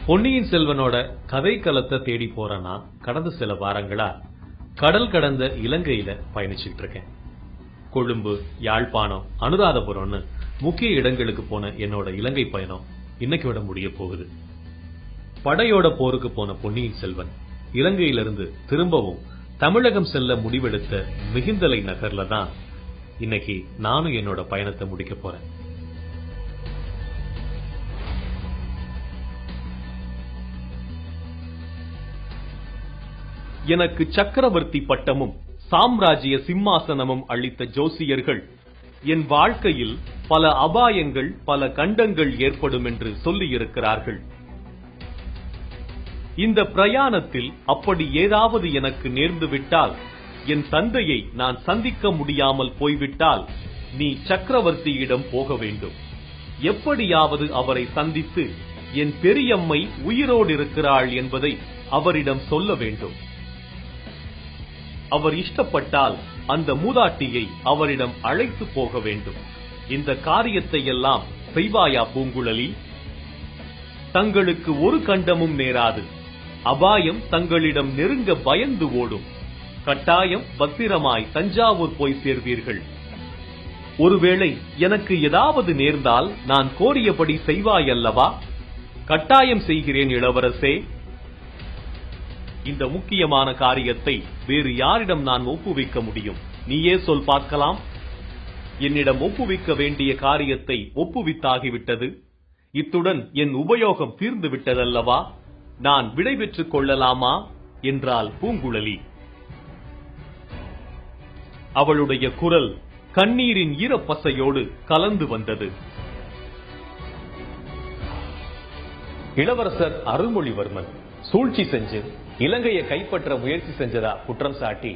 பொன்னியின் செல்வனோட கதைக்களத்தை தேடி போறேன்னா கடந்த சில வாரங்களா கடல் கடந்த இலங்கையில பயணிச்சுட்டு இருக்கேன். கொழும்பு, யாழ்ப்பாணம், அனுராதபுரம்னு முக்கிய இடங்களுக்கு போன என்னோட இலங்கை பயணம் இன்னைக்கு விட முடிய போகுது. படையோட போருக்கு போன பொன்னியின் செல்வன் இலங்கையிலிருந்து திரும்பவும் தமிழகம் செல்ல முடிவெடுத்த மிகிந்தலை நகர்ல தான் இன்னைக்கு நானும் என்னோட பயணத்தை முடிக்க போறேன். எனக்கு சக்கரவர்த்தி பட்டமும் சாம்ராஜ்ய சிம்மாசனமும் அளித்த ஜோசியர்கள் என் வாழ்க்கையில் பல அபாயங்கள், பல கண்டங்கள் ஏற்படும் என்று சொல்லியிருக்கிறார்கள். இந்த பிரயாணத்தில் அப்படி ஏதாவது எனக்கு நேர்ந்து விட்டால், என் தந்தையை நான் சந்திக்க முடியாமல் போய்விட்டால், நீ சக்கரவர்த்தியிடம் போக வேண்டும். எப்படியாவது அவரை சந்தித்து என் பெரியம்மை உயிரோடு இருக்கிறாள் என்பதை அவரிடம் சொல்ல வேண்டும். அவர் இஷ்டப்பட்டால் அந்த மூதாட்டியை அவரிடம் அழைத்து போக வேண்டும். இந்த காரியத்தை எல்லாம் செய்வாயா பூங்குழலி? தங்களுக்கு ஒரு கண்டமும் நேராது. அபாயம் தங்களிடம் நெருங்க பயந்து ஓடும். கட்டாயம் பத்திரமாய் தஞ்சாவூர் போய் சேர்வீர்கள். ஒருவேளை எனக்கு ஏதாவது நேர்ந்தால் நான் கோரியபடி செய்வாயல்லவா? கட்டாயம் செய்கிறேன் இளவரசே. இந்த முக்கியமான காரியத்தை வேறு யாரிடம் நான் ஒப்புவிக்க முடியும்? நீயே சொல் பார்க்கலாம். என்னிடம் ஒப்புவிக்க வேண்டிய காரியத்தை ஒப்புவித்தாகிவிட்டது. இத்துடன் என் உபயோகம் தீர்ந்து விட்டதல்லவா? நான் விடைபெற்றுக் கொள்ளலாமா என்றாள் பூங்குழலி. அவளுடைய குரல் கண்ணீரின் ஈரப்பசையோடு கலந்து வந்தது. இளவரசர் அருள்மொழிவர்மன் சூழ்ச்சி செஞ்சு இலங்கையை கைப்பற்ற முயற்சி செஞ்சதா குற்றம் சாட்டி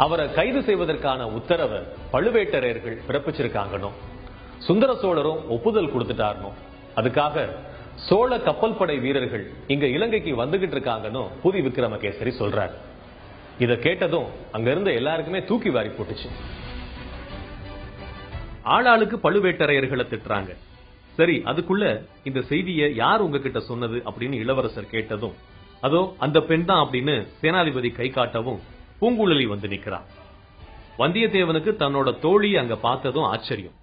அவரை கைது செய்வதற்கான உத்தரவை பழுவேட்டரையர்கள் பிறப்பிச்சிருக்காங்கன்னு சுந்தர சோழரும் ஒப்புதல் கொடுத்துட்டாருனோ, அதுக்காக சோழ கப்பல் படை வீரர்கள் இங்க இலங்கைக்கு வந்துகிட்டு இருக்காங்கன்னு புதி விக்ரமகேசரி சொல்றாரு. இத கேட்டதும் அங்க இருந்த எல்லாருக்குமே தூக்கி வாரி போட்டுச்சு. ஆளாளுக்கு பழுவேட்டரையர்களை திட்டுறாங்க. சரி, அதுக்குள்ள இந்த செய்தியை யார் உங்ககிட்ட சொன்னது அப்படின்னு இளவரசர் கேட்டதும், அதோ அந்த பெண் தான் அப்படின்னு சேனாதிபதி கை காட்டவும் பூங்குழலி வந்து நிக்கிறான். வந்தியத்தேவனுக்கு தன்னோட தோழி அங்க பார்த்ததும் ஆச்சரியம்.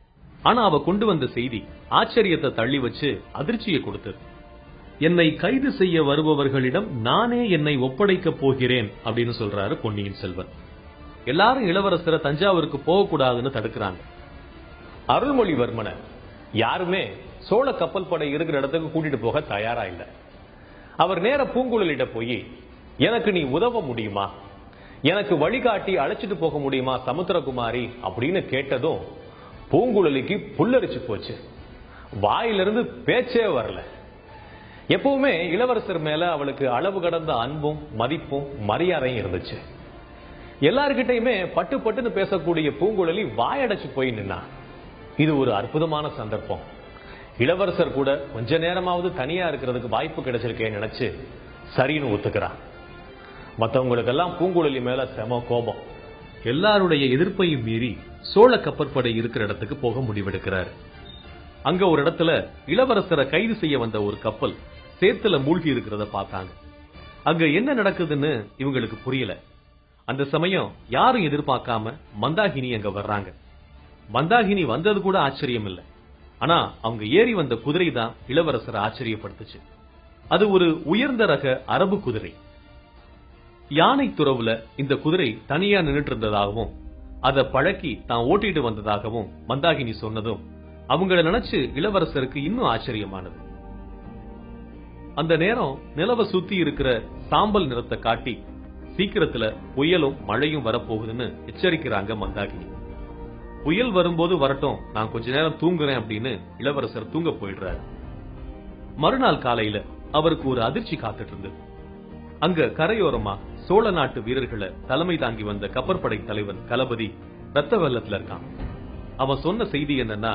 ஆனா அவ கொண்டு வந்த செய்தி ஆச்சரியத்தை தள்ளி வச்சு அதிர்ச்சியை கொடுத்தது. என்னை கைது செய்ய வருபவர்களிடம் நானே என்னை ஒப்படைக்க போகிறேன் அப்படின்னு சொல்றாரு பொன்னியின் செல்வன். எல்லாரும் இளவரசரை தஞ்சாவூருக்கு போகக்கூடாதுன்னு தடுக்கிறாங்க. அருள்மொழிவர்மனை யாருமே சோழ கப்பல் படை இருக்கிற இடத்துக்கு கூட்டிட்டு போக தயாரா இல்ல. அவர் நேர பூங்குழலிட்ட போய், எனக்கு நீ உதவ முடியுமா, எனக்கு வழிகாட்டி அழைச்சிட்டு போக முடியுமா சமுத்திரகுமாரி அப்படின்னு கேட்டதும் பூங்குழலிக்கு புல்லரிச்சு போச்சு. வாயிலிருந்து பேச்சே வரல. எப்பவுமே இளவரசர் மேல அவளுக்கு அளவு கடந்த அன்பும் மதிப்பும் மரியாதையும் இருந்துச்சு. எல்லார்கிட்டையுமே பட்டு பட்டுன்னு பேசக்கூடிய பூங்குழலி வாயடைச்சு போய் நின்னா. இது ஒரு அற்புதமான சந்தர்ப்பம். இளவரசர் கூட கொஞ்ச நேரமாவது தனியா இருக்கிறதுக்கு வாய்ப்பு கிடைச்சிருக்கேன்னு நினைச்சு சரின்னு ஒத்துக்கிறான். மற்றவங்களுக்கெல்லாம் பூங்குழலி மேல செம கோபம். எல்லாருடைய எதிர்ப்பையும் மீறி சோழ கப்பற்படை இருக்கிற இடத்துக்கு போக முடிவெடுக்கிறார். அங்க ஒரு இடத்துல இளவரசரை கைது செய்ய வந்த ஒரு கப்பல் சேத்துல மூழ்கி இருக்கிறத பார்த்தாங்க. அங்க என்ன நடக்குதுன்னு இவங்களுக்கு புரியல. அந்த சமயம் யாரும் எதிர்பார்க்காம மந்தாகினி அங்க வர்றாங்க. மந்தாகினி வந்தது கூட ஆச்சரியம் இல்லை. ஆனா அவங்க ஏறி வந்த குதிரை தான் இளவரசரை ஆச்சரியப்படுத்துச்சு. அது ஒரு உயர்ந்த ரக அரபு குதிரை. யானை துறவுல இந்த குதிரை தனியா நின்றுட்டு இருந்ததாகவும் அதை பழக்கி தான் ஓட்டிட்டு வந்ததாகவும் மந்தாகினி சொன்னதும் அவங்கள நினைச்சு இளவரசருக்கு இன்னும் ஆச்சரியமானது. அந்த நேரம் நிலவ சுத்தி இருக்கிற சாம்பல் நிறத்தை காட்டி சீக்கிரத்துல புயலும் மழையும் வரப்போகுதுன்னு எச்சரிக்கிறாங்க மந்தாகினி. புயல் வரும்போது வரட்டும், நான் கொஞ்ச நேரம் தூங்குறேன் அப்படின்னு இளவரசர் தூங்க போயிடுறாரு. மறுநாள் காலையில அவருக்கு ஒரு அதிர்ச்சி காத்துட்டு இருந்தது. அங்க கரையோரமா சோழ நாட்டு வீரர்களை தலைமை தாங்கி வந்த கப்பற்படை தலைவன் களபதி ரத்த வெள்ளத்துல இருக்கான். அவன் சொன்ன செய்தி என்னன்னா,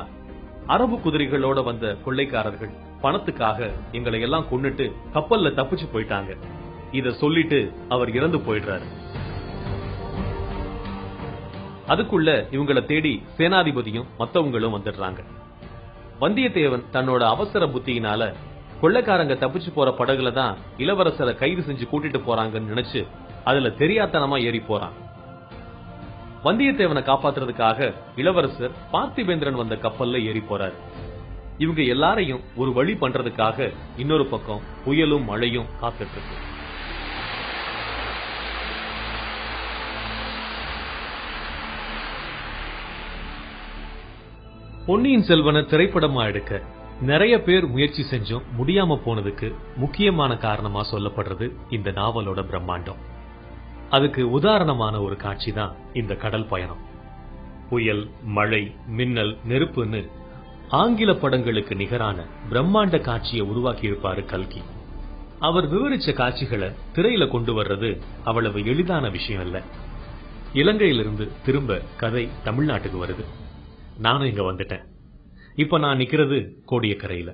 அரபு குதிரைகளோட வந்த கொள்ளைக்காரர்கள் பணத்துக்காக எங்களை எல்லாம் கொன்னுட்டு கப்பல்ல தப்பிச்சு போயிட்டாங்க. இத சொல்லிட்டு அவர் இறந்து போயிடுறாரு. அதுக்குள்ள இவங்களை தேடி சேனாதிபதியும் மத்தவங்களும் வந்துடுறாங்க. வந்தியத்தேவன் தன்னோட அவசர புத்தியினால கொள்ளைக்காரங்க தப்பிச்சு போற படகுல தான் இளவரசரை கைது செஞ்சு கூட்டிட்டு போறாங்கன்னு நினைச்சு அதுல தெரியாத்தனமா ஏறி போறான். வந்தியத்தேவனை காப்பாத்துறதுக்காக இளவரசர் பார்த்திபேந்திரன் வந்த கப்பல்ல ஏறி போறாரு. இவங்க எல்லாரையும் ஒரு வழி பண்றதுக்காக இன்னொரு பக்கம் புயலும் மழையும் காத்துட்டு இருக்கு. பொன்னியின் செல்வனை திரைப்படமா எடுக்க நிறைய பேர் முயற்சி செஞ்சும் முடியாம போனதுக்கு முக்கியமான காரணமா சொல்லப்படுறது இந்த நாவலோட பிரம்மாண்டம். அதுக்கு உதாரணமான ஒரு காட்சி தான் இந்த கடல் பயணம். புயல், மழை, மின்னல், நெருப்புன்னு ஆங்கில படங்களுக்கு நிகரான பிரம்மாண்ட காட்சியை உருவாக்கி இருப்பாரு கல்கி. அவர் விவரிச்ச காட்சிகளை திரையில கொண்டு வர்றது அவ்வளவு எளிதான விஷயம் இல்ல. இலங்கையிலிருந்து திரும்ப கதை தமிழ்நாட்டுக்கு வருது. நானும் இங்க வந்துட்டேன். இப்ப நான் நிக்கிறது கோடியக்கரையில.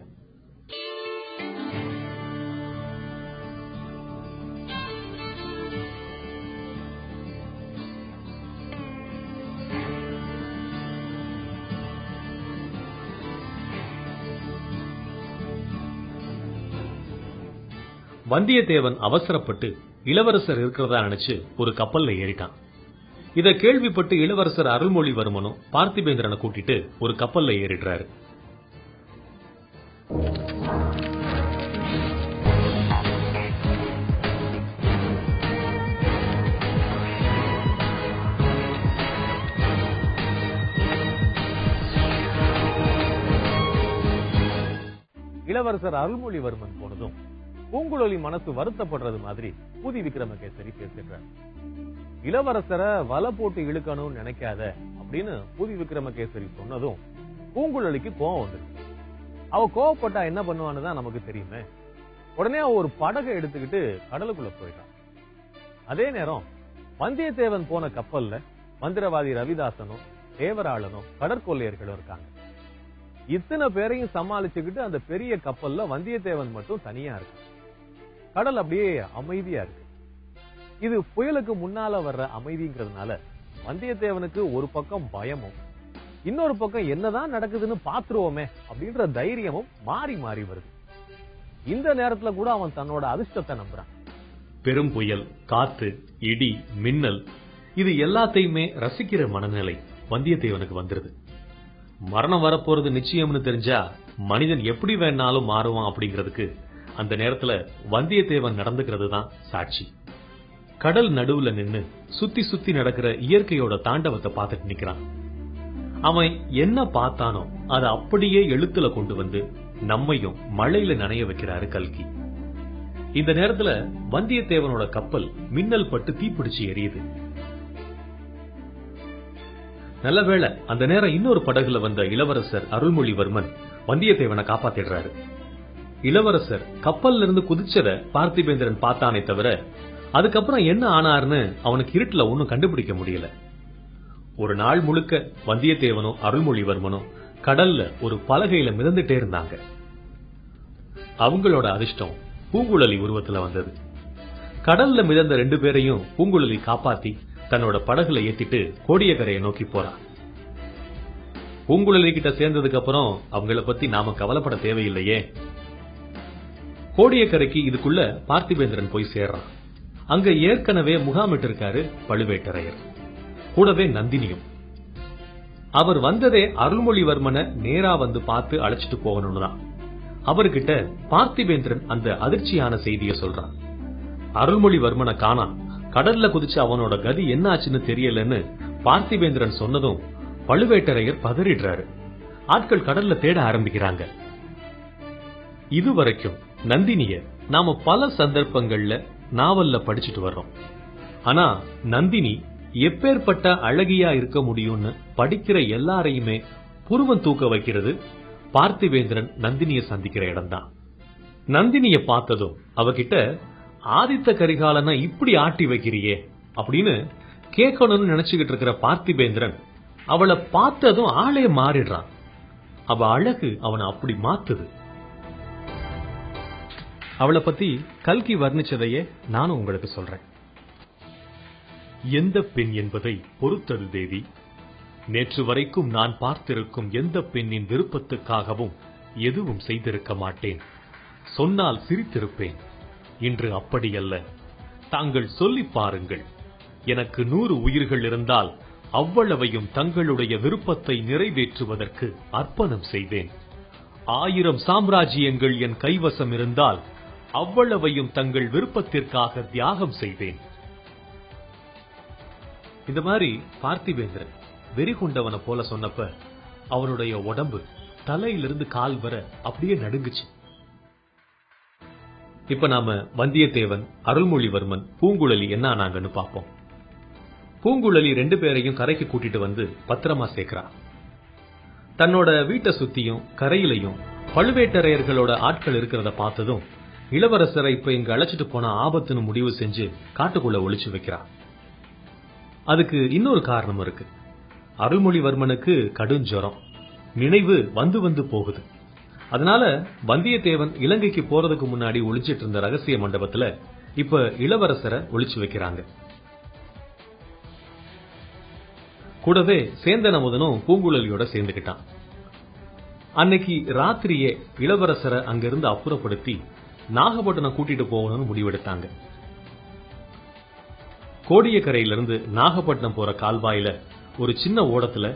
வந்தியத்தேவன் அவசரப்பட்டு இளவரசர் இருக்கிறதா நினைச்சு ஒரு கப்பல்ல ஏறிட்டான். இத கேள்விப்பட்டு இளவரசர் அருள்மொழிவர்மனும் பார்த்திபேந்திரனை கூட்டிட்டு ஒரு கப்பல்ல ஏறிடுறாரு. இளவரசர் அருள்மொழிவர்மன் போனதும் பூங்குழலி மனசு வருத்தப்படுறது மாதிரி பூதி விக்ரமகேசரி பேசிடுறார். இளவரசரை வலை போட்டு இழுக்கணும்னு நினைக்காத அப்படின்னு பூதி விக்ரமகேசரி சொன்னதும் பூங்குழலிக்கு கோவம் வந்துருக்கு. அவ கோவப்பட்டா என்ன பண்ணுவான்னு தான் நமக்கு தெரியுமே. உடனே அவ ஒரு படகை எடுத்துக்கிட்டு கடலுக்குள்ள போயிட்டான். அதே நேரம் வந்தியத்தேவன் போன கப்பல்ல மந்திரவாதி ரவிதாசனும் தேவராளனும் கடற்கொள்ளையர்களும் இருக்காங்க. இத்தனை பேரையும் சமாளிச்சுக்கிட்டு அந்த பெரிய கப்பல்ல வந்தியத்தேவன் மட்டும் தனியா இருக்கு. கடல் அப்படியே அமைதியா இருக்கு. இது புயலுக்கு முன்னால வர்ற அமைதிங்கிறதுனால வந்தியத்தேவனுக்கு ஒரு பக்கம் பயமும் இன்னொரு பக்கம் என்னதான் நடக்குதுன்னு பாத்துருவோமே அப்படின்ற தைரியமும் மாறி மாறி வருது. இந்த நேரத்துல கூட அவன் தன்னோட அதிர்ஷ்டத்தை நம்புறான். பெரும் புயல், காத்து, இடி, மின்னல் இது எல்லாத்தையுமே ரசிக்கிற மனநிலை வந்தியத்தேவனுக்கு வந்துருது. மரணம் வரப்போறது நிச்சயம்னு தெரிஞ்சா மனிதன் எப்படி வேணாலும் மாறுவான் அப்படிங்கிறதுக்கு அந்த நேரத்துல வந்தியத்தேவன் நடந்துக்கிறது தான் சாட்சி. கடல் நடுவுல நின்னு சுத்தி சுத்தி நடக்கிற இயற்கையோட தாண்டவத்தை பார்த்துட்டு நிக்கிறான். அவன் என்ன பார்த்தானோ அதை அப்படியே எழுத்துல கொண்டு வந்து நம்மையும் மழையில நனைய வைக்கிறாரு கல்கி. இந்த நேரத்துல வந்தியத்தேவனோட கப்பல் மின்னல் பட்டு தீப்பிடிச்சு எரியுது. நல்லவேளை அந்த நேரம் இன்னொரு படகுல வந்த இளவரசர் அருள்மொழிவர்மன் வந்தியத்தேவனை காப்பாத்திடுறாரு. இளவரசர் கப்பல்ல இருந்து குதிச்சத பார்த்திபேந்திரன் பார்த்தானே தவிர அதுக்கப்புறம் என்ன ஆனார்னு அவனுக்கு இருட்டுல ஒன்னும் கண்டுபிடிக்க முடியல. ஒரு நாள் முழுக்க வந்தியத்தேவனும் அருள்மொழிவர்மனும் கடல்ல ஒரு பலகையில மிதந்துட்டே இருந்தாங்க. அவங்களோட அதிர்ஷ்டம் பூங்குழலி உருவத்துல வந்தது. கடல்ல மிதந்த 2 பேரையும் பூங்குழலி காப்பாத்தி தன்னோட படகுல ஏத்திட்டு கோடியக்கரையை நோக்கி போறான். பூங்குழலி கிட்ட சேர்ந்ததுக்கு அப்புறம் அவங்கள பத்தி நாம கவலைப்பட தேவையில்லையே. கோடியக்கரைக்கு இதுக்குள்ள பார்த்திபேந்திரன் போய் சேர்றான். அங்க ஏற்கனவே முகாமிட்டு இருக்காரு பழுவேட்டரையர், கூடவே நந்தினியும். அவர் வந்ததே அருள்மொழிவர்மனை நேரா வந்து பார்த்து அழைச்சிட்டு போகணும்னு தான். அவர்கிட்ட பார்த்திபேந்திரன் அந்த அதிர்ச்சியான செய்தியை சொல்றான். அருள்மொழிவர்மனை காணா, கடல்ல குதிச்சு அவனோட கதி என்ன ஆச்சுன்னு தெரியலன்னு பார்த்திபேந்திரன் சொன்னதும் பழுவேட்டரையர் பதறிடுறாரு. ஆட்கள் கடல்ல தேட ஆரம்பிக்கிறாங்க. இதுவரைக்கும் நந்தினிய நாம பல சந்தர்ப்பங்கள்ல நாவல்ல படிச்சுட்டு வர்றோம். ஆனா நந்தினி எப்பேற்பட்ட அழகியா இருக்க முடியும்னு படிக்கிற எல்லாரையுமே புருவம் தூக்க வைக்கிறது பார்த்திபேந்திரன் நந்தினிய சந்திக்கிற இடம்தான். நந்தினிய பார்த்ததும் அவகிட்ட ஆதித்த கரிகாலனை இப்படி ஆட்டி வைக்கிறியே அப்படின்னு கேட்கணும்னு நினைச்சுக்கிட்டு இருக்கிற பார்த்திபேந்திரன் அவளை பார்த்ததும் ஆளே மாறிடுறான். அவ அழகு அவனை அப்படி மாத்துது. அவளை பத்தி கல்கி வர்ணிச்சதையே நானும் உங்களுக்கு சொல்றேன். எந்த பெண் என்பதை பொறுத்தது தேவி. நேற்று வரைக்கும் நான் பார்த்திருக்கும் எந்த பெண்ணின் விருப்பத்துக்காகவும் எதுவும் செய்திருக்க மாட்டேன். சொன்னால் சிரித்திருப்பேன். இன்று அப்படியல்ல. தாங்கள் சொல்லிப் பாருங்கள். எனக்கு 100 உயிர்கள் இருந்தால் அவ்வளவையும் தங்களுடைய விருப்பத்தை நிறைவேற்றுவதற்கு அர்ப்பணம் செய்வேன். 1000 சாம்ராஜ்யங்கள் என் கைவசம் இருந்தால் அவ்வளவையும் தங்கள் விருப்பத்திற்காக தியாகம் செய்வேன். இந்த மாதிரி பார்த்திபேந்திரன் வெறி கொண்டவனை போல சொன்னப்ப அவனுடைய உடம்பு தலையிலிருந்து கால் வர அப்படியே நடுங்குச்சு. இப்ப நாம வந்தியத்தேவன், அருள்மொழிவர்மன், பூங்குழலி என்ன ஆனாங்கன்னு பாப்போம். பூங்குழலி 2 பேரையும் கரைக்கு கூட்டிட்டு வந்து பத்திரமா சேர்க்கிறா. தன்னோட வீட்டை சுத்தியும் கரையிலையும் பழுவேட்டரையர்களோட ஆட்கள் இருக்கிறத பார்த்ததும் இளவரசரை இப்ப இங்க அழைச்சிட்டு போன ஆபத்துன்னு முடிவு செஞ்சு காட்டுக்குள்ள ஒளிச்சு வைக்கிறா. அதுக்கு இன்னொரு காரணம் இருக்கு. அருள்மொழிவர்மனுக்கு கடுஞ்சொரம், நினைவு வந்து வந்து போகுது. அதனால வந்தியத்தேவன் இலங்கைக்கு போறதுக்கு முன்னாடி ஒளிச்சிட்டு இருந்த ரகசிய மண்டபத்துல இப்ப இளவரசரை ஒளிச்சு வைக்கிறாங்க. கூடவே சேந்தன் அமுதனும் பூங்குழலியோட சேர்ந்துகிட்டான். அன்னைக்கு ராத்திரியே இளவரசரை அங்கிருந்து அப்புறப்படுத்தி நாகப்பட்டினம் கூட்டிட்டு போகணும்னு முடிவெடுத்தாங்க. கோடியக்கரையிலிருந்து நாகப்பட்டினம் போற கால்வாயில ஒரு சின்ன ஓடத்துல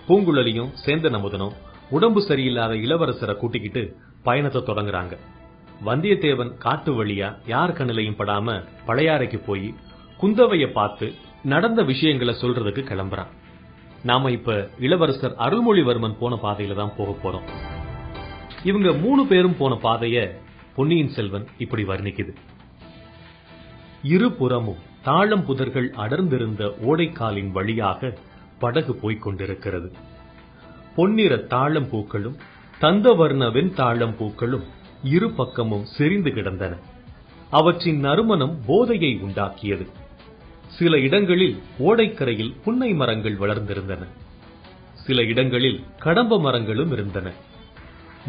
பூங்குழலியும் சேந்தன் அமுதனும் உடம்பு சரியில்லாத இளவரசரை கூட்டிக்கிட்டு பயணத்தை தொடங்குறாங்க. வந்தியத்தேவன் காட்டு வழியா யார் கண்ணிலையும் படாம பழையாறைக்கு போய் குந்தவைய பார்த்து நடந்த விஷயங்களை சொல்றதுக்கு கிளம்புறான். நாம இப்ப இளவரசர் அருள்மொழிவர்மன் போன பாதையில தான் போக போறோம். இவங்க 3 பேரும் போன பாதைய பொன்னியின் செல்வன் இப்படி வர்ணிக்குது. இருபுறமும் தாழம் புதர்கள் அடர்ந்திருந்த ஓடைக்காலின் வழியாக படகு போய்க் கொண்டிருக்கிறது. பொன்னிற தாழம் பூக்களும் தந்தவர்ண வெண்தாழம் பூக்களும் இரு பக்கமும் செறிந்து கிடந்தன. அவற்றின் நறுமணம் போதையை உண்டாக்கியது. சில இடங்களில் ஓடைக்கரையில் புன்னை மரங்கள் வளர்ந்திருந்தன. சில இடங்களில் கடம்ப மரங்களும் இருந்தன.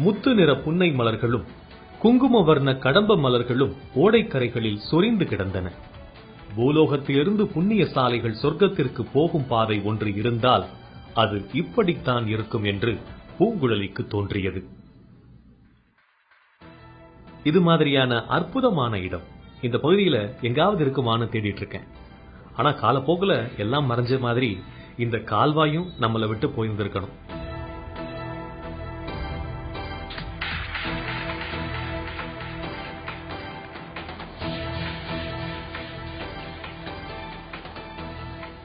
முத்து நிற புன்னை மலர்களும் குங்கும வர்ண கடம்ப மலர்களும் ஓடைக்கரைகளில் சொரிந்து கிடந்தன. பூலோகத்திலிருந்து புண்ணிய சாலைகள் சொர்க்கத்திற்கு போகும் பாதை ஒன்று இருந்தால் அது இப்படித்தான் இருக்கும் என்று பூங்குழலிக்கு தோன்றியது. இது மாதிரியான அற்புதமான இடம் இந்த பகுதியில எங்காவது இருக்குமான்னு தேடிட்டு இருக்கேன். ஆனா காலப்போக்குல எல்லாம் மறைஞ்ச மாதிரி இந்த கால்வாயும் நம்மளை விட்டு போயிருந்திருக்கணும்.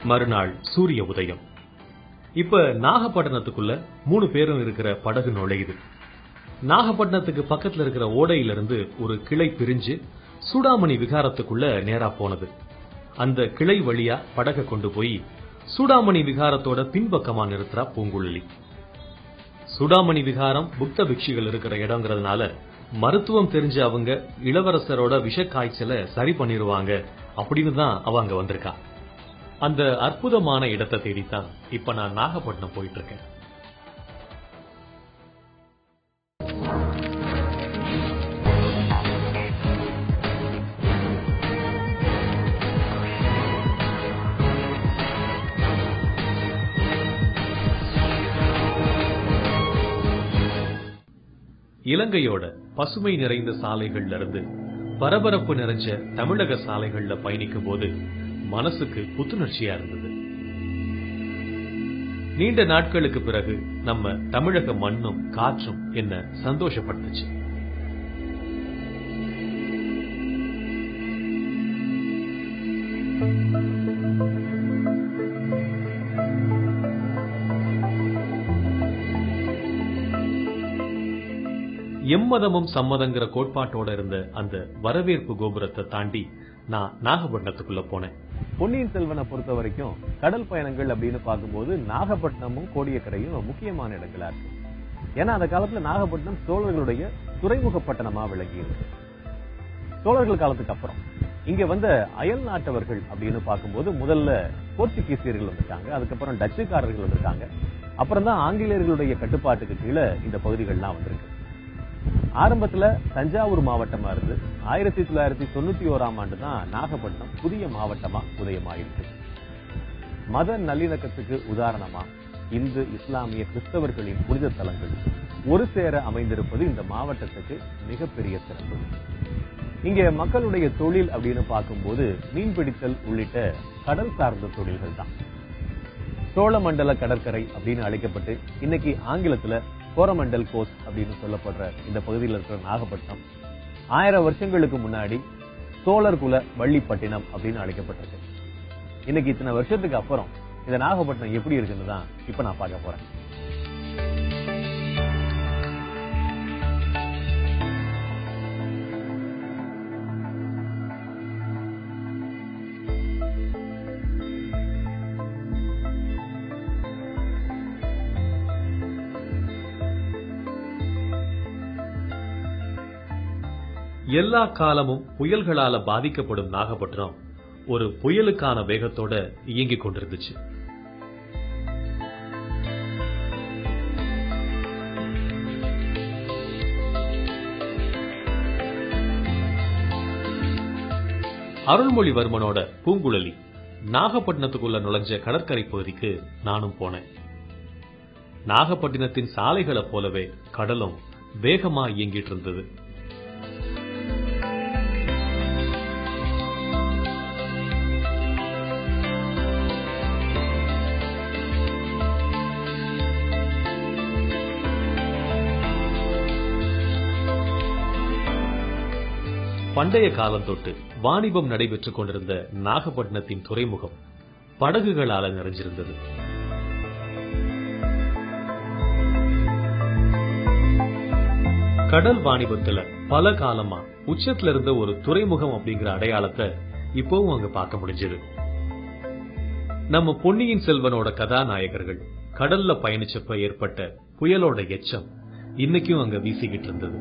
மறுநாள் சூரிய உதயம். இப்ப நாகப்பட்டினத்துக்குள்ள 3 பேரும் இருக்கிற படகு நுழையுது. நாகப்பட்டினத்துக்கு பக்கத்துல இருக்கிற ஓடையிலிருந்து ஒரு கிளை பிரிஞ்சு சூடாமணி விகாரத்துக்குள்ள நேரா போனது. அந்த கிளை வழியா படகை கொண்டு போய் சூடாமணி விகாரத்தோட பின்பக்கமா நிறுத்துறா பூங்குழலி. சூடாமணி விகாரம் புத்த பிக்ஷுகள் இருக்கிற இடங்கிறதுனால மருத்துவம் தெரிஞ்ச அவங்க இளவரசரோட விஷ காய்ச்சலை சரி பண்ணிடுவாங்க அப்படின்னு தான் அவங்க வந்திருக்கா. அந்த அற்புதமான இடத்தை தேடித்தான் இப்ப நான் நாகப்பட்டினம் போயிட்டு இருக்கேன். இலங்கையோட பசுமை நிறைந்த சாலைகள்ல இருந்து பரபரப்பு நிறைஞ்ச தமிழக சாலைகள்ல பயணிக்கும் போது மனசுக்கு புத்துணர்ச்சியா இருந்தது. நீண்ட நாட்களுக்கு பிறகு நம்ம தமிழக மண்ணும் காற்றும் என்ன சந்தோஷப்படுத்துச்சு. எம்மதமும் சம்மதங்கிற கோட்பாட்டோட இருந்த அந்த வரவேற்பு கோபுரத்தை தாண்டி நான் நாகப்பட்டினத்துக்குள்ள போனேன். பொன்னியின் செல்வனை பொறுத்த வரைக்கும் கடல் பயணங்கள் அப்படின்னு பார்க்கும்போது நாகப்பட்டினமும் கோடியக்கரையும் முக்கியமான இடங்களா இருக்கு. ஏன்னா அந்த காலத்துல நாகப்பட்டினம் சோழர்களுடைய துறைமுக பட்டணமா விளங்கி இருக்கு. சோழர்கள் காலத்துக்கு அப்புறம் இங்க வந்த அயல் நாட்டவர்கள் அப்படின்னு பார்க்கும்போது முதல்ல போர்ச்சுகீசியர்கள் வந்திருக்காங்க, அதுக்கப்புறம் டச்சுக்காரர்கள் வந்திருக்காங்க, அப்புறம் தான் ஆங்கிலேயர்களுடைய கட்டுப்பாட்டுக்கு கீழே இந்த பகுதிகள்லாம் வந்திருக்கு. ஆரம்பத்துல தஞ்சாவூர் மாவட்டமா இருந்து 1991ஆம் ஆண்டு தான் நாகப்பட்டினம் புதிய மாவட்டமா உதயமாயிருக்கு. மத நல்லிணக்கத்துக்கு உதாரணமா இந்து, இஸ்லாமிய, கிறிஸ்தவர்களின் புனித தலங்கள் ஒரு சேர அமைந்திருப்பது இந்த மாவட்டத்துக்கு மிகப்பெரிய சிறப்பு. இங்க மக்களுடைய தொழில் அப்படின்னு பார்க்கும்போது மீன்பிடித்தல் உள்ளிட்ட கடல் சார்ந்த தொழில்கள் தான். சோழமண்டல கடற்கரை அப்படின்னு அழைக்கப்பட்டு இன்னைக்கு ஆங்கிலத்துல கோரமண்டல் கோஸ்ட் அப்படின்னு சொல்லப்படுற இந்த பகுதியில் இருக்கிற நாகப்பட்டினம் 1000 வருஷங்களுக்கு முன்னாடி சோழர் குல வள்ளிப்பட்டினம் அப்படின்னு அழைக்கப்பட்டிருக்கு. இன்னைக்கு இத்தனை வருஷத்துக்கு அப்புறம் இந்த நாகப்பட்டினம் எப்படி இருக்குன்னு தான் இப்ப நான் பார்க்க போறேன். எல்லா காலமும் புயல்களால பாதிக்கப்படும் நாகப்பட்டினம் ஒரு புயலுக்கான வேகத்தோட இயங்கிக் கொண்டிருந்துச்சு. அருள்மொழிவர்மனோட பூங்குழலி நாகப்பட்டினத்துக்குள்ள நுழைஞ்ச கடற்கரை பகுதிக்கு நானும் போனேன். நாகப்பட்டினத்தின் சாலைகளை போலவே கடலும் வேகமா இயங்கிட்டு இருந்தது. பண்டைய காலம் தொட்டு வாணிபம் நடைபெற்றுக் கொண்டிருந்த நாகப்பட்டினத்தின் துறைமுகம் படகுகளால நிறைஞ்சிருந்தது. கடல் வாணிபத்துல பல காலமா உச்சத்துல இருந்த ஒரு துறைமுகம் அப்படிங்கிற அடையாளத்தை இப்பவும் அங்க பார்க்க முடிஞ்சது. நம்ம பொன்னியின் செல்வனோட கதாநாயகர்கள் கடல்ல பயணிச்சப்ப ஏற்பட்ட புயலோட எச்சம் இன்னைக்கும் அங்க வீசிக்கிட்டு இருந்தது.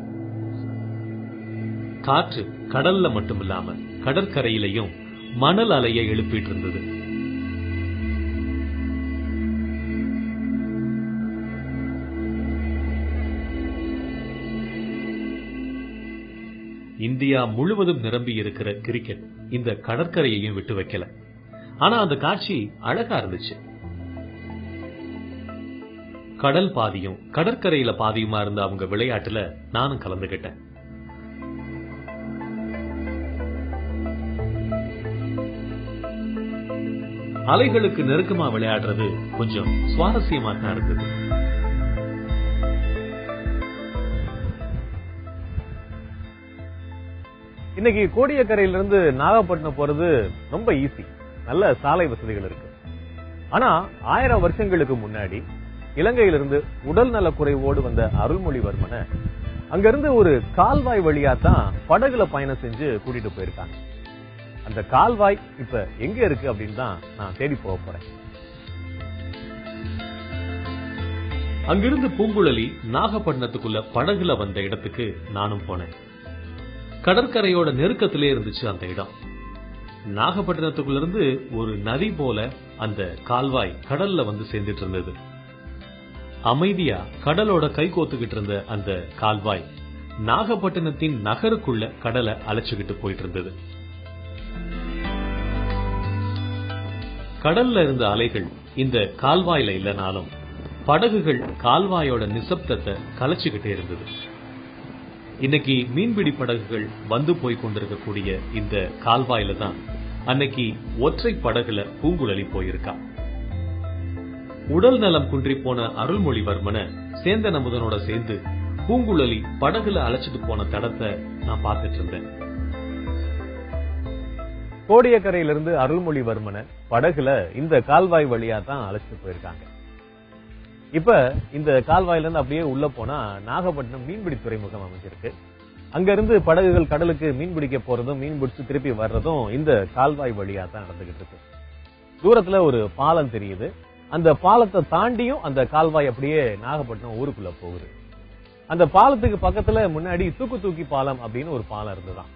காற்று கடல்ல மட்டும் இல்லாம கடற்கரையிலையும் மணல் அலையை எழுப்பிட்டு இருந்தது. இந்தியா முழுவதும் நிரம்பி இருக்கிற கிரிக்கெட் இந்த கடற்கரையையும் விட்டு வைக்கல. ஆனா அந்த காட்சி அழகா இருந்துச்சு. கடல் பாதியும் கடற்கரையில பாதியுமா இருந்த அவங்க விளையாட்டுல நானும் கலந்துகிட்டேன். அலைகளுக்கு நெருக்கமா விளையாடுறது கொஞ்சம் சுவாரஸ்யமா தான் இருந்தது. இன்னைக்கு கோடியக்கரையிலிருந்து நாகப்பட்டினம் போறது ரொம்ப ஈஸி. நல்ல சாலை வசதிகள் இருக்கு. ஆனா 1000 வருஷங்களுக்கு முன்னாடி இலங்கையிலிருந்து உடல் நல குறைவோடு வந்த அருள்மொழிவர்மனை அங்கிருந்து ஒரு கால்வாய் வழியா தான் படகுல பயணம் செஞ்சு கூட்டிட்டு போயிருக்காங்க. அந்த கால்வாய் இப்ப எங்க இருக்கு அப்படின்னு தான் நான் தேடி போக போறேன். அங்கிருந்து பூங்குழலி நாகப்பட்டினத்துக்குள்ள படகுல வந்த இடத்துக்கு நானும் போனேன். கடற்கரையோட நெருக்கத்திலே இருந்துச்சு அந்த இடம். நாகப்பட்டினத்துக்குள்ள இருந்து ஒரு நதி போல அந்த கால்வாய் கடல்ல வந்து சேர்ந்துட்டு இருந்தது. அமைதியா கடலோட கை கோத்துக்கிட்டு இருந்த அந்த கால்வாய் நாகப்பட்டினத்தின் நகருக்குள்ள கடலை அழைச்சுக்கிட்டு போயிட்டு இருந்தது. கடல்ல இருந்த அலைகள் இந்த கால்வாயில இல்லனாலும் படகுகள் கால்வாயோட நிசப்தத்தை கலைச்சுக்கிட்டே இருந்தது. இன்னைக்கு மீன்பிடி படகுகள் வந்து போய் கொண்டிருக்கக்கூடிய இந்த கால்வாயில தான் அன்னைக்கு ஒற்றை படகுல பூங்குழலி போயிருக்கா. உடல் நலம் குன்றி போன அருள்மொழிவர்மனை சேந்தன் அமுதனோட சேர்ந்து பூங்குழலி படகுல அழைச்சிட்டு போன தடத்தை நான் பார்த்துட்டு இருந்தேன். கோடியக்கரையிலிருந்து அருள்மொழிவர்மனை படகுல இந்த கால்வாய் வழியா தான் அழைச்சிட்டு போயிருக்காங்க. இப்ப இந்த கால்வாயில இருந்து அப்படியே உள்ள போனா நாகப்பட்டினம் மீன்பிடி துறைமுகம் அமைஞ்சிருக்கு. அங்க இருந்து படகுகள் கடலுக்கு மீன் பிடிக்க போறதும் மீன் பிடிச்சு திருப்பி வர்றதும் இந்த கால்வாய் வழியா தான் நடந்துகிட்டு இருக்கு. தூரத்துல ஒரு பாலம் தெரியுது. அந்த பாலத்தை தாண்டியும் அந்த கால்வாய் அப்படியே நாகப்பட்டினம் ஊருக்குள்ள போகுது. அந்த பாலத்துக்கு பக்கத்துல முன்னாடி தூக்கி பாலம் அப்படின்னு ஒரு பாலம் இருந்துதான்.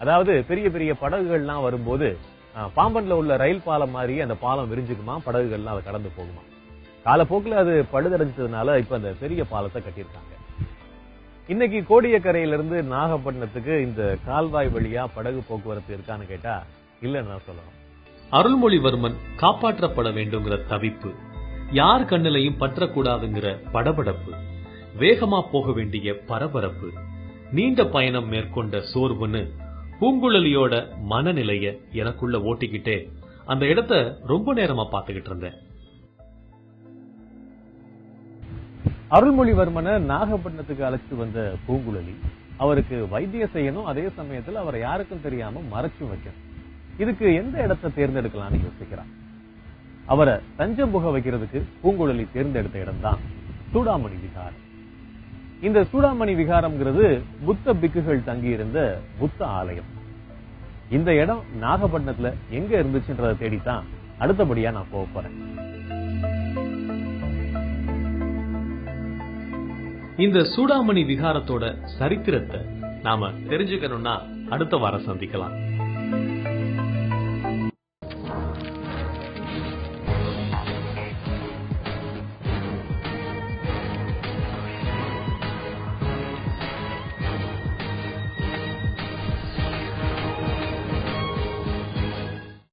அதாவது பெரிய பெரிய படகுகள்லாம் வரும்போது பாம்பன்ல உள்ள ரயில் பாலம் மாதிரி அந்த பாலம் விரிஞ்சுக்குமா, படகுகள்லாம் அதை கடந்து போகுமா. காலப்போக்கில் அது பழுதடைஞ்சதுனால இப்ப அந்த பெரிய பாலத்தை கட்டியிருக்காங்க. இன்னைக்கு கோடியக்கரையிலிருந்து நாகப்பட்டினத்துக்கு இந்த கால்வாய் வழியா படகு போக்குவரத்து இருக்கான்னு கேட்டா இல்லன்னு தான் சொல்லணும். அருள்மொழிவர்மன் காப்பாற்றப்பட வேண்டுங்கிற தவிப்பு யார் கண்ணிலையும் பற்றக்கூடாதுங்கிற படபடப்பு, வேகமா போக வேண்டிய பரபரப்பு, நீண்ட பயணம் மேற்கொண்ட சோர்வுன்னு பூங்குழலியோட மனநிலைய எனக்குள்ள ஓட்டிக்கிட்டே அந்த இடத்த ரொம்ப நேரமா பாத்துக்கிட்டு இருந்தேன். அருள்மொழிவர்மனை நாகப்பட்டினத்துக்கு அழைச்சிட்டு வந்த பூங்குழலி அவருக்கு வைத்தியம் செய்யணும், அதே சமயத்துல அவரை யாருக்கும் தெரியாம மறைச்சு வைக்கணும். இதுக்கு எந்த இடத்தை தேர்ந்தெடுக்கலாம்னு யோசிக்கிறான். அவரை தஞ்சம் புக வைக்கிறதுக்கு பூங்குழலி தேர்ந்தெடுத்த இடம் தான் சூடாமணி விகாரம். இந்த சூடாமணி விகாரம்ங்கிறது புத்த பிக்குகள் தங்கியிருந்த புத்த ஆலயம். இந்த இடம் நாகப்பட்டினத்துல எங்க இருந்துச்சுன்றதை தேடித்தான் அடுத்தபடியா நான் போக போறேன். இந்த சூடாமணி விகாரத்தோட சரித்திரத்தை நாம தெரிஞ்சுக்கணும்னா அடுத்த வாரம் சந்திக்கலாம்.